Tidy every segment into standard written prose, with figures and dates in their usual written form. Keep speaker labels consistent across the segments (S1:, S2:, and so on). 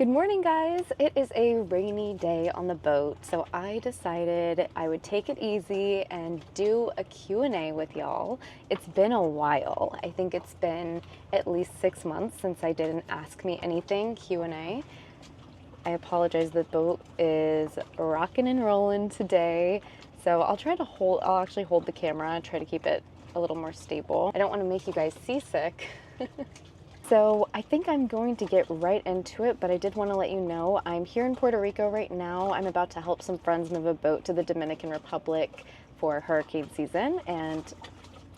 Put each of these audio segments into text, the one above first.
S1: Good morning, guys. It is a rainy day on the boat, so I decided I would take it easy and do a Q&A with y'all. It's been a while. I think it's been at least 6 months since I did an Ask Me Anything Q&A. I apologize, the boat is rocking and rolling today, so I'll actually hold the camera, try to keep it a little more stable. I don't want to make you guys seasick. So I think I'm going to get right into it, but I did want to let you know I'm here in Puerto Rico right now. I'm about to help some friends move a boat to the Dominican Republic for hurricane season, and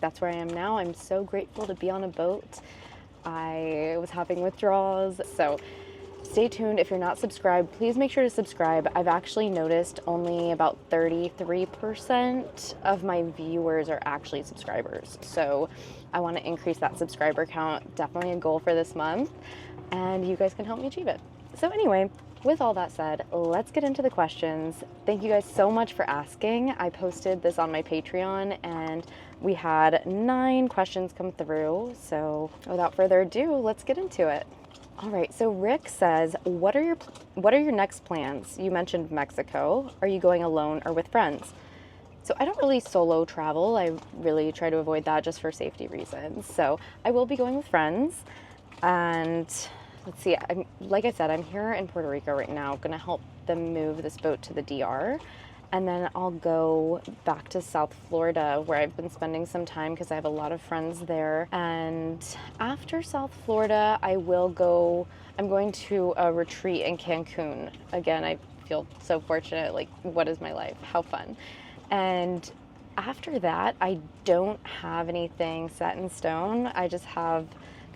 S1: that's where I am now. I'm so grateful to be on a boat. I was having withdrawals, so stay tuned. If you're not subscribed, please make sure to subscribe. I've actually noticed only about 33% of my viewers are actually subscribers. So I want to increase that subscriber count. Definitely a goal for this month, and you guys can help me achieve it. So anyway, with all that said, let's get into the questions. Thank you guys so much for asking. I posted this on my Patreon and we had 9 questions come through. So without further ado, let's get into it. All right, so Rick says, what are your next plans? You mentioned Mexico. Are you going alone or with friends? So I don't really solo travel. I really try to avoid that just for safety reasons. So I will be going with friends. And let's see, like I said, I'm here in Puerto Rico right now, gonna help them move this boat to the DR. And then I'll go back to South Florida where I've been spending some time because I have a lot of friends there. And after South Florida, I'm going to a retreat in Cancun. Again, I feel so fortunate. Like, what is my life? How fun. And after that, I don't have anything set in stone. I just have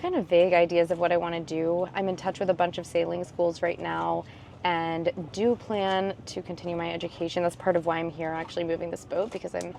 S1: kind of vague ideas of what I want to do. I'm in touch with a bunch of sailing schools right now and do plan to continue my education. That's part of why I'm here actually moving this boat, because I'm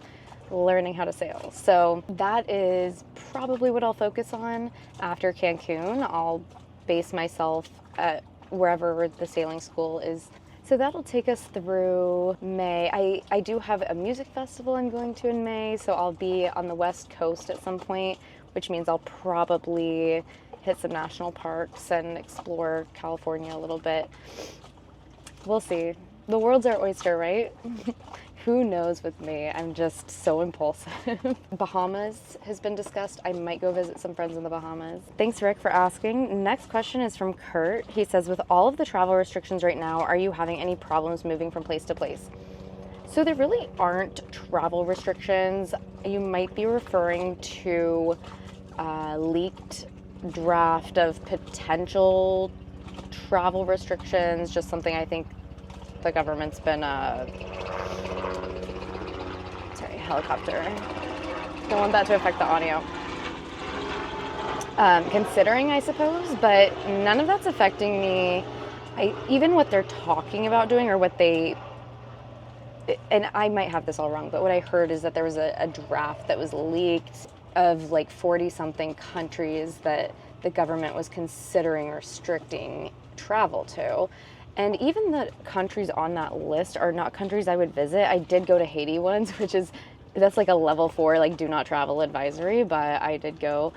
S1: learning how to sail. So that is probably what I'll focus on after Cancun. I'll base myself at wherever the sailing school is. So that'll take us through May. I do have a music festival I'm going to in May, so I'll be on the West Coast at some point, which means I'll probably hit some national parks and explore California a little bit. We'll see. The world's our oyster, right? Who knows with me? I'm just so impulsive. Bahamas has been discussed. I might go visit some friends in the Bahamas. Thanks, Rick, for asking. Next question is from Kurt. He says, with all of the travel restrictions right now, are you having any problems moving from place to place? So there really aren't travel restrictions. You might be referring to a leaked draft of potential travel restrictions, just something I think the government's been helicopter. Don't want that to affect the audio. Considering, I suppose, but none of that's affecting me. Even what they're talking about doing, or what they, and I might have this all wrong, but what I heard is that there was a draft that was leaked of like 40-something countries that the government was considering restricting travel to. And even the countries on that list are not countries I would visit. I did go to Haiti once, that's like a level 4, like do not travel advisory, but I did go.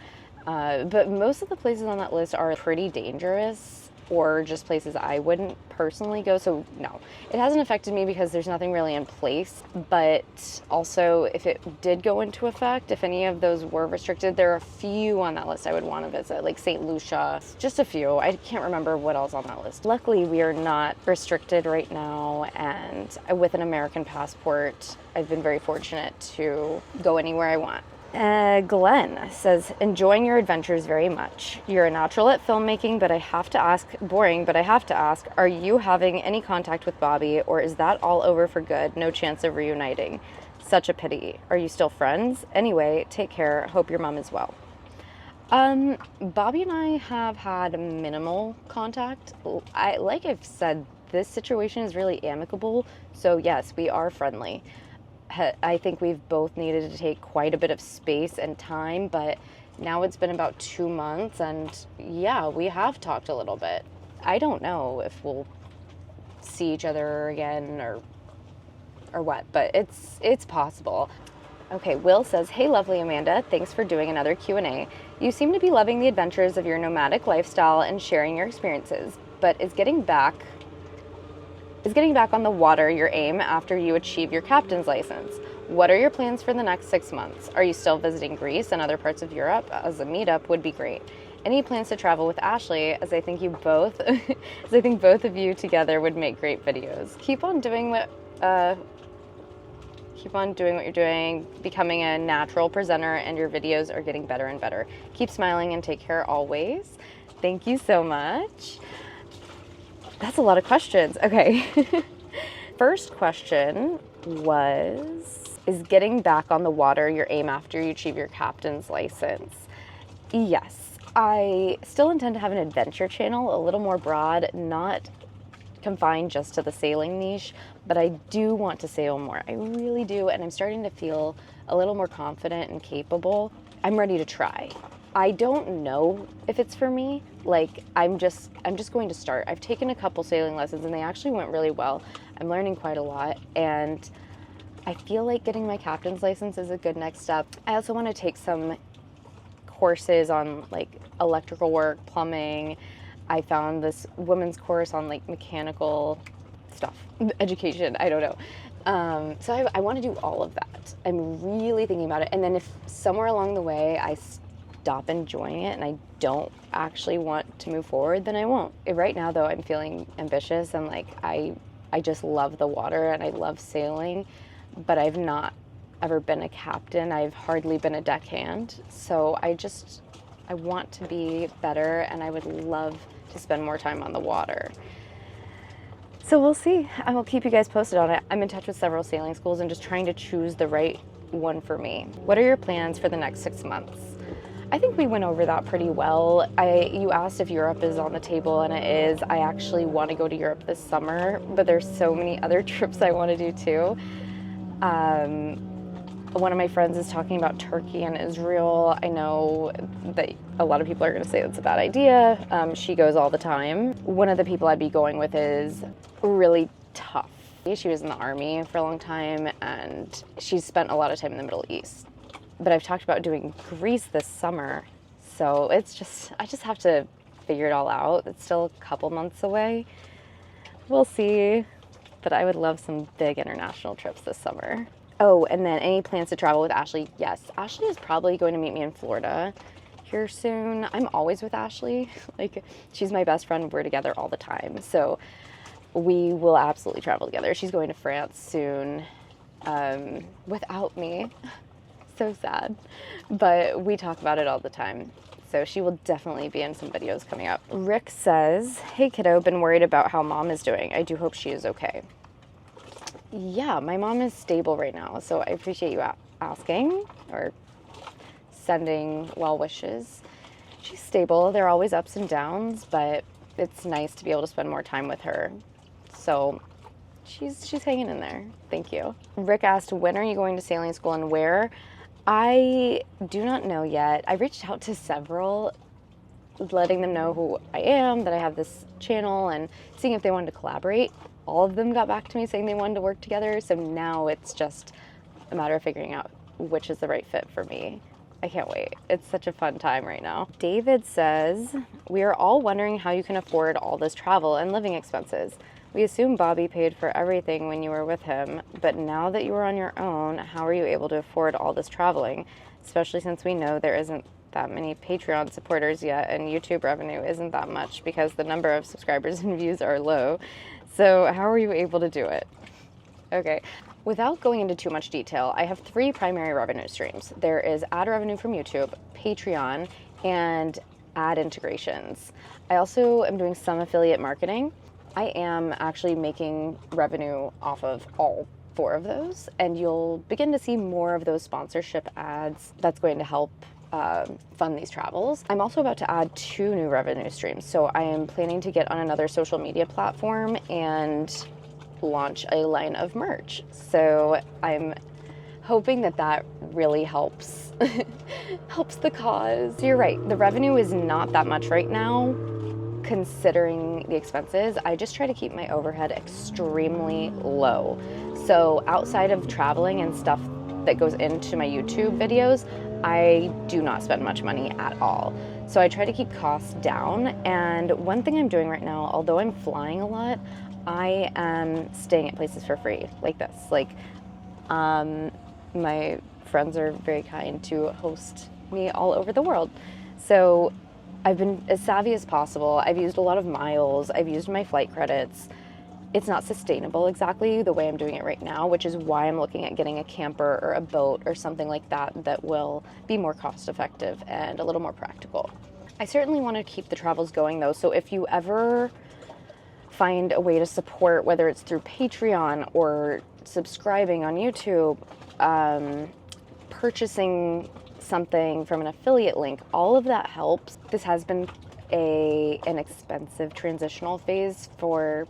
S1: But most of the places on that list are pretty dangerous, or just places I wouldn't personally go. So no, it hasn't affected me because there's nothing really in place. But also, if it did go into effect, if any of those were restricted, there are a few on that list I would want to visit, like St. Lucia, just a few. I can't remember what else on that list. Luckily, we are not restricted right now, and with an American passport, I've been very fortunate to go anywhere I want. Glenn says, enjoying your adventures very much. You're a natural at filmmaking, but I have to ask, boring, but I have to ask, are you having any contact with Bobby, or is that all over for good? No chance of reuniting. Such a pity. Are you still friends? Anyway, take care. Hope your mom is well. Bobby and I have had minimal contact. Like I've said, this situation is really amicable. So yes, we are friendly. I think we've both needed to take quite a bit of space and time, but now it's been about 2 months, and yeah, we have talked a little bit. I don't know if we'll see each other again or what, but it's possible. Okay, Will says, hey lovely Amanda, thanks for doing another Q&A. You seem to be loving the adventures of your nomadic lifestyle and sharing your experiences. but is getting back on the water your aim after you achieve your captain's license? What are your plans for the next 6 months? Are you still visiting Greece and other parts of Europe? As a meetup would be great. Any plans to travel with Ashley, as I think both of you together would make great videos. Keep on doing what you're doing, becoming a natural presenter, and your videos are getting better and better. Keep smiling and take care always. Thank you so much. That's a lot of questions. Okay. First question was, is getting back on the water your aim after you achieve your captain's license? Yes. I still intend to have an adventure channel, a little more broad, not confined just to the sailing niche, but I do want to sail more. I really do, and I'm starting to feel a little more confident and capable. I'm ready to try. I don't know if it's for me. Like, I'm just going to start. I've taken a couple sailing lessons and they actually went really well. I'm learning quite a lot, and I feel like getting my captain's license is a good next step. I also want to take some courses on like electrical work, plumbing. I found this women's course on like mechanical stuff, education, I don't know. So I want to do all of that. I'm really thinking about it. And then if somewhere along the way I stop enjoying it and I don't actually want to move forward, then I won't. Right now though, I'm feeling ambitious and like I just love the water and I love sailing, but I've not ever been a captain. I've hardly been a deckhand. So I want to be better, and I would love to spend more time on the water. So we'll see. I will keep you guys posted on it. I'm in touch with several sailing schools and just trying to choose the right one for me. What are your plans for the next 6 months? I think we went over that pretty well. You asked if Europe is on the table, and it is. I actually want to go to Europe this summer, but there's so many other trips I want to do too. One of my friends is talking about Turkey and Israel. I know that a lot of people are going to say that's a bad idea. She goes all the time. One of the people I'd be going with is really tough. She was in the army for a long time, and she's spent a lot of time in the Middle East. But I've talked about doing Greece this summer, so I just have to figure it all out. It's still a couple months away. We'll see. But I would love some big international trips this summer. Oh, and then any plans to travel with Ashley? Yes, Ashley is probably going to meet me in Florida here soon. I'm always with Ashley. Like, she's my best friend. We're together all the time. So we will absolutely travel together. She's going to France soon without me. So sad. But we talk about it all the time. So she will definitely be in some videos coming up. Rick says, hey kiddo, been worried about how mom is doing. I do hope she is okay. Yeah, my mom is stable right now, so I appreciate you asking or sending well wishes. She's stable. There are always ups and downs, but it's nice to be able to spend more time with her. So she's hanging in there. Thank you. Rick asked, when are you going to sailing school and where? I do not know yet. I reached out to several, letting them know who I am, that I have this channel, and seeing if they wanted to collaborate. All of them got back to me saying they wanted to work together, so now it's just a matter of figuring out which is the right fit for me. I can't wait. It's such a fun time right now. David says, we are all wondering how you can afford all this travel and living expenses. We assume Bobby paid for everything when you were with him, but now that you are on your own, how are you able to afford all this traveling? Especially since we know there isn't that many Patreon supporters yet, and YouTube revenue isn't that much because the number of subscribers and views are low. So how are you able to do it? Okay, without going into too much detail, I have 3 primary revenue streams. There is ad revenue from YouTube, Patreon, and ad integrations. I also am doing some affiliate marketing. I am actually making revenue off of all 4 of those, and you'll begin to see more of those sponsorship ads. That's going to help fund these travels. I'm also about to add 2 new revenue streams. So I am planning to get on another social media platform and launch a line of merch. So I'm hoping that that really helps helps the cause. You're right, the revenue is not that much right now considering the expenses. I just try to keep my overhead extremely low. So outside of traveling and stuff that goes into my YouTube videos, I do not spend much money at all. So I try to keep costs down. And one thing I'm doing right now, although I'm flying a lot, I am staying at places for free, like this. Like, my friends are very kind to host me all over the world. So I've been as savvy as possible. I've used a lot of miles. I've used my flight credits. It's not sustainable exactly the way I'm doing it right now, which is why I'm looking at getting a camper or a boat or something like that that will be more cost effective and a little more practical. I certainly want to keep the travels going though, so if you ever find a way to support, whether it's through Patreon or subscribing on YouTube, purchasing something from an affiliate link, all of that helps. This has been an expensive transitional phase for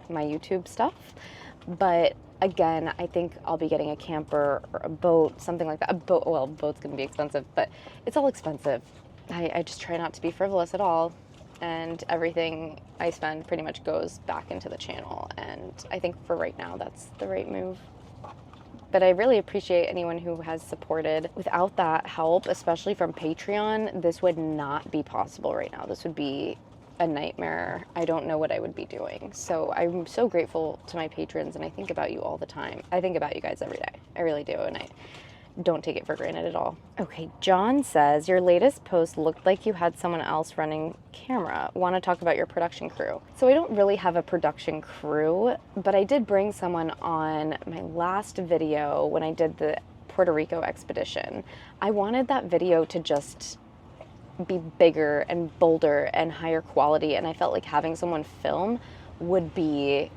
S1: my YouTube stuff, but again, I think I'll be getting a camper or a boat, something like that. Well, a boat's gonna be expensive, but it's all expensive. I just try not to be frivolous at all, and everything I spend pretty much goes back into the channel, and I think for right now that's the right move. But I really appreciate anyone who has supported. Without that help, especially from Patreon, this would not be possible right now. This would be a nightmare. I don't know what I would be doing. So I'm so grateful to my patrons, and I think about you all the time. I think about you guys every day. I really do, and I don't take it for granted at all. Okay, John says, your latest post looked like you had someone else running camera. Want to talk about your production crew? So I don't really have a production crew, but I did bring someone on my last video when I did the Puerto Rico expedition. I wanted that video to just be bigger and bolder and higher quality, and I felt like having someone film would be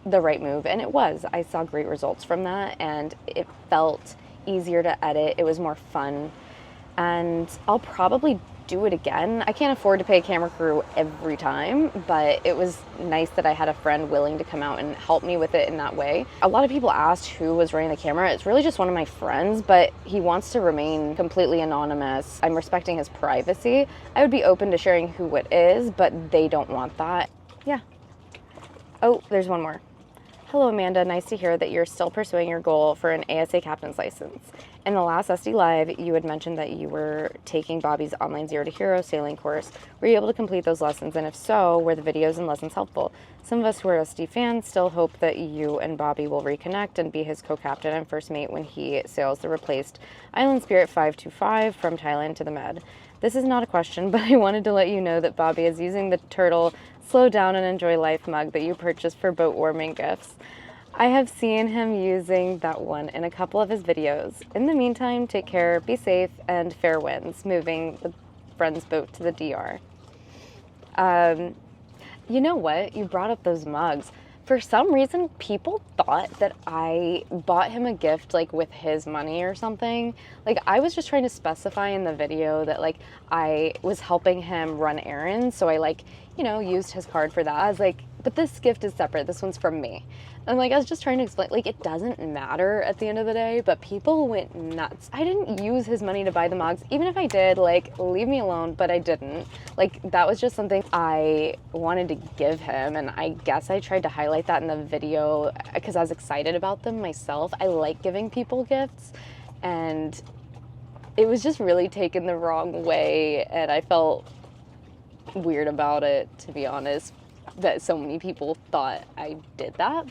S1: the right move, and it was. I saw great results from that, and it felt easier to edit. It was more fun, and I'll probably do it again. I can't afford to pay a camera crew every time, but it was nice that I had a friend willing to come out and help me with it in that way. A lot of people asked who was running the camera. It's really just one of my friends, but he wants to remain completely anonymous. I'm respecting his privacy. I would be open to sharing who it is, but they don't want that. Yeah. Oh, there's one more. Hello, Amanda. Nice to hear that you're still pursuing your goal for an ASA captain's license. In the last SD Live, you had mentioned that you were taking Bobby's online Zero to Hero sailing course. Were you able to complete those lessons? And if so, were the videos and lessons helpful? Some of us who are SD fans still hope that you and Bobby will reconnect and be his co-captain and first mate when he sails the replaced Island Spirit 525 from Thailand to the Med. This is not a question, but I wanted to let you know that Bobby is using the turtle slow down and enjoy life mug that you purchased for boat warming gifts. I have seen him using that one in a couple of his videos. In the meantime, take care, be safe, and fair winds moving the friend's boat to the DR. You know what? You brought up those mugs. For some reason, people thought that I bought him a gift like with his money or something. Like, I was just trying to specify in the video that like I was helping him run errands, so I like, you know, used his card for that. I was like, but this gift is separate. This one's from me. And like, I was just trying to explain, like, it doesn't matter at the end of the day, but people went nuts. I didn't use his money to buy the mugs. Even if I did, like, leave me alone, but I didn't. Like, that was just something I wanted to give him, and I guess I tried to highlight that in the video because I was excited about them myself. I like giving people gifts, and it was just really taken the wrong way, and I felt weird about it, to be honest, that so many people thought I did that.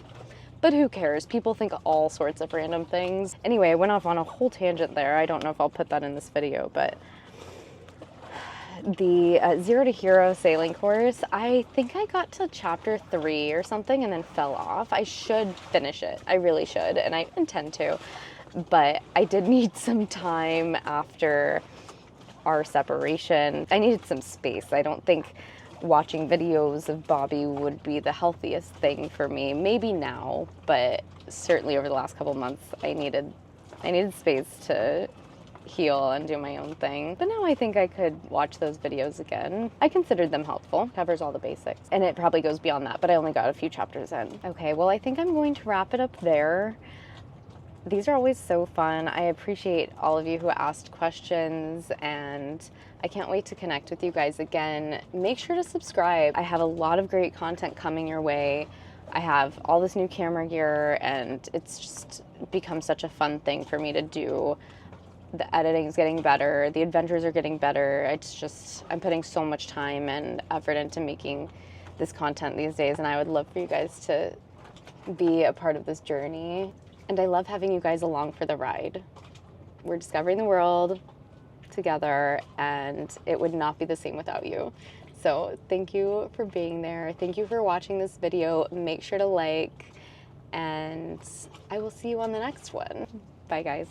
S1: But who cares? People think all sorts of random things. Anyway, I went off on a whole tangent there. I don't know if I'll put that in this video, but the Zero to Hero sailing course, I think I got to chapter 3 or something and then fell off. I should finish it. I really should, and I intend to. But I did need some time after our separation. I needed some space. I don't think watching videos of Bobby would be the healthiest thing for me. Maybe now, but certainly over the last couple months, I needed space to heal and do my own thing. But now I think I could watch those videos again. I considered them helpful. Covers all the basics. And it probably goes beyond that, but I only got a few chapters in. Okay, well, I think I'm going to wrap it up there. These are always so fun. I appreciate all of you who asked questions, and I can't wait to connect with you guys again. Make sure to subscribe. I have a lot of great content coming your way. I have all this new camera gear, and it's just become such a fun thing for me to do the editing is getting better, the adventures are getting better. It's just, I'm putting so much time and effort into making this content these days, and I would love for you guys to be a part of this journey. And I love having you guys along for the ride. We're discovering the world together, and it would not be the same without you. So thank you for being there. Thank you for watching this video. Make sure to like, and I will see you on the next one. Bye, guys.